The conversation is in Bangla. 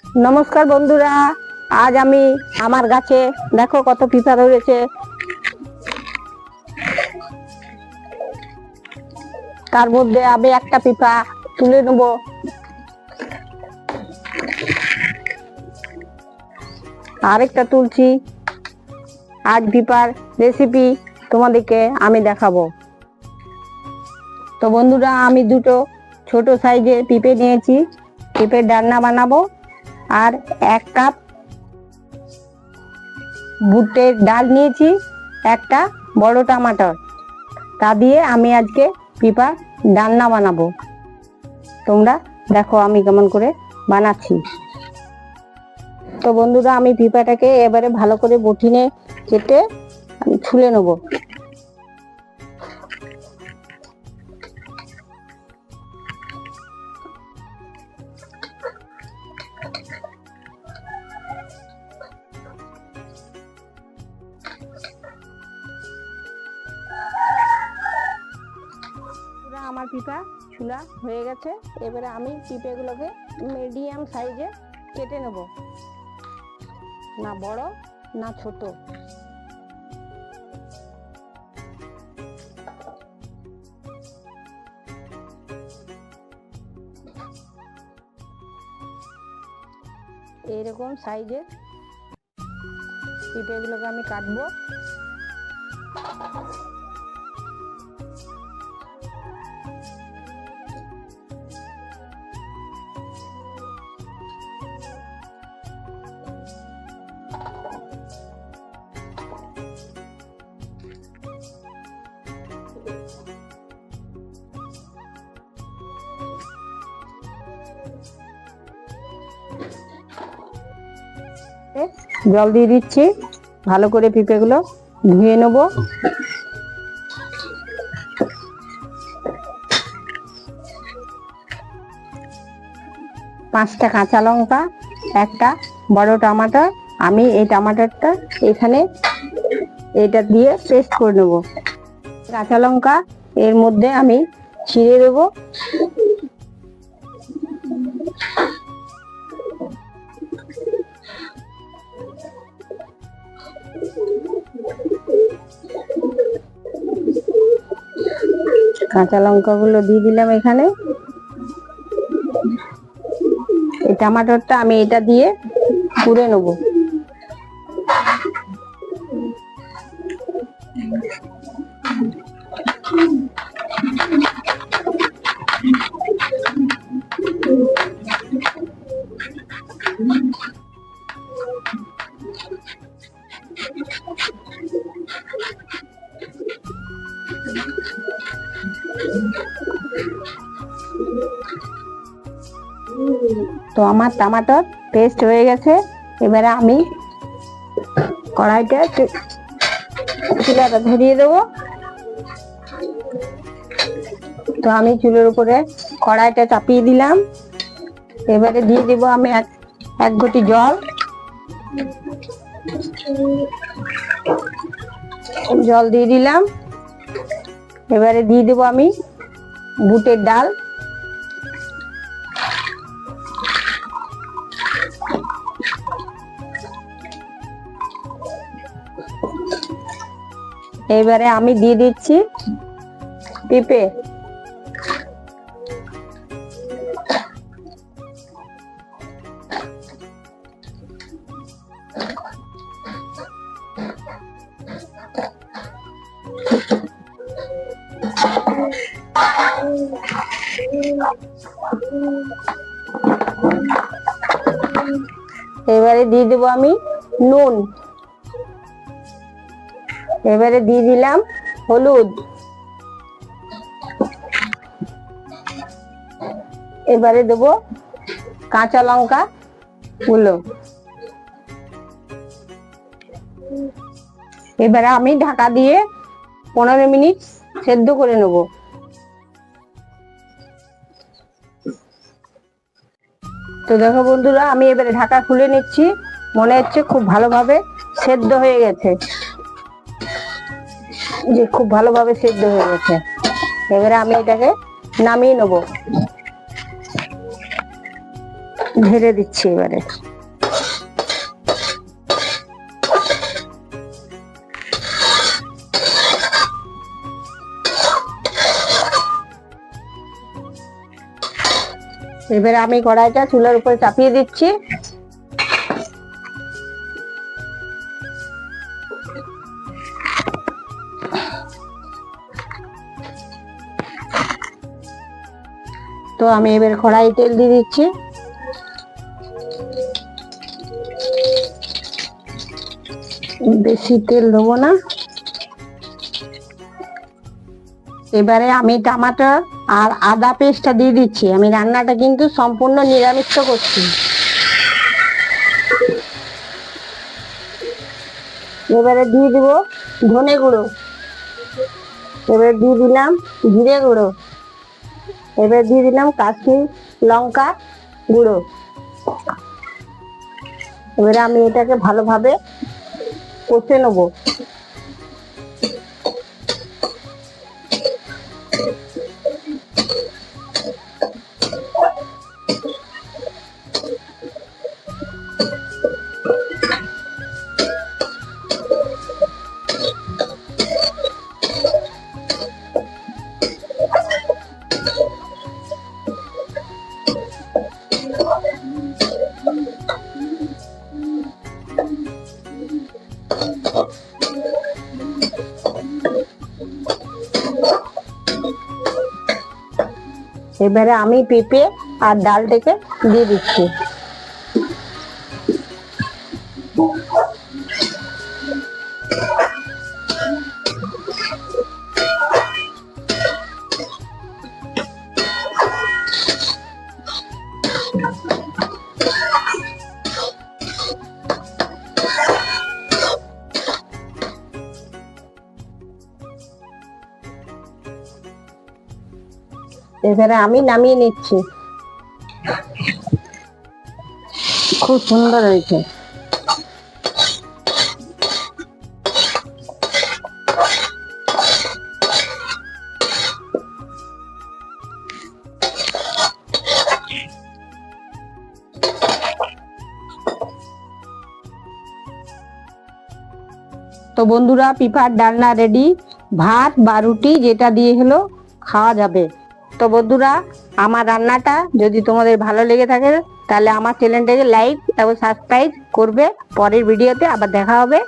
নমস্কার বন্ধুরা, আজ আমি আমার গাছে দেখো কত পিঁপা ধরেছে। তার মধ্যে আমি একটা পিঁপা তুলে নেব। আরেকটা তুলছি। আজ পিঁপার রেসিপি তোমাদেরকে আমি দেখাবো। তো বন্ধুরা, আমি দুটো ছোট সাইজের পিঁপে নিয়েছি। পিঁপের ডালনা বানাবো। আর 1 কাপ ভুট্টের ডাল নিয়েছি, একটা বড় টমাটোর। তা দিয়ে আমি আজকে পিঁপা ডালনা বানাবো। তোমরা দেখো আমি কেমন করে বানাচ্ছি। তো বন্ধুরা, আমি পিঁপাটাকে এবারে ভালো করে বটিনে কেটে আমি ছুলে নেব। আমার পিঁপা ছুলা হয়ে গেছে। এবারে আমি পিঁপেগুলোকে মিডিয়াম সাইজে কেটে নেব, না বড় না ছোট। এইরকম সাইজের পিঁপেগুলোকে আমি কাটবো। জল দিয়ে দিচ্ছি, ভালো করে পিঁপেগুলো ধুয়ে নেব। পাঁচটা কাঁচা লঙ্কা, একটা বড় টমাটো। আমি এই টমাটোটা এখানে এটা দিয়ে পেস্ট করে নেব। কাঁচা লঙ্কা এর মধ্যে আমি ছিঁড়ে দেব। কাঁচা লঙ্কাগুলো দিয়ে দিলাম এখানে। এই টমাটোটা আমি এটা দিয়ে পুড়ে নেব। তো আমার টমাটোর পেস্ট হয়ে গেছে। এবারে আমি কড়াইটা চুলাটা ধরিয়ে দেবো। তো আমি চুলের উপরে কড়াইটা চাপিয়ে দিলাম। এবারে দিয়ে দেবো আমি এক ঘটি জল। জল দিয়ে দিলাম। এবারে দিয়ে দেবো আমি বুটের ডাল। এবারে আমি দিয়ে দিচ্ছি পেঁপে। এবারে দিয়ে দেবো আমি নুন। এবারে দিয়ে দিলাম হলুদ। এবারে দেবো কাঁচা লঙ্কা গুলো। এবারে আমি ঢাকা দিয়ে 15 মিনিট সেদ্ধ করে নেব। তো দেখো বন্ধুরা, আমি এবারে ঢাকা খুলে নিচ্ছি। মনে হচ্ছে খুব ভালোভাবে সেদ্ধ হয়ে গেছে, যে খুব ভালোভাবে সেদ্ধ হয়ে গেছে। এবারে আমি এটাকে নামিয়ে নেব। ঢেলে দিচ্ছি এবারে। এবারে আমি কড়াইটা চুলার উপরে চাপিয়ে দিচ্ছি। তো আমি এবার কড়াই তেল দিয়ে দিচ্ছি। বেশি তেল দেবো না। এবারে আমি টমেটো আর আদা পেস্টটা দিয়ে দিচ্ছি। আমি রান্নাটা কিন্তু সম্পূর্ণ নিরামিষ করছি। এবারে দিয়ে দিব ধনে গুঁড়ো, এবারে দিয়ে দিলাম জিরে গুঁড়ো, এবারে দিয়ে দিলাম কাশ্মীর লঙ্কা গুঁড়ো। এবারে আমি এটাকে ভালোভাবে কষে নেবো। এবারে আমি পেঁপে আর ডালটাকে দিয়ে দিচ্ছি। এবারে আমি নামিয়ে নিচ্ছি। খুব সুন্দর হয়েছে। তো বন্ধুরা, পিঠার ডালনা রেডি। ভাত বা রুটি যেটা দিয়ে হলো খাওয়া যাবে। তো বন্ধুরা, আমার রান্নাটা যদি তোমাদের ভালো লেগে থাকে তাহলে আমার চ্যানেলটাকে লাইক এবং সাবস্ক্রাইব করবে। পরের ভিডিওতে আবার দেখা হবে।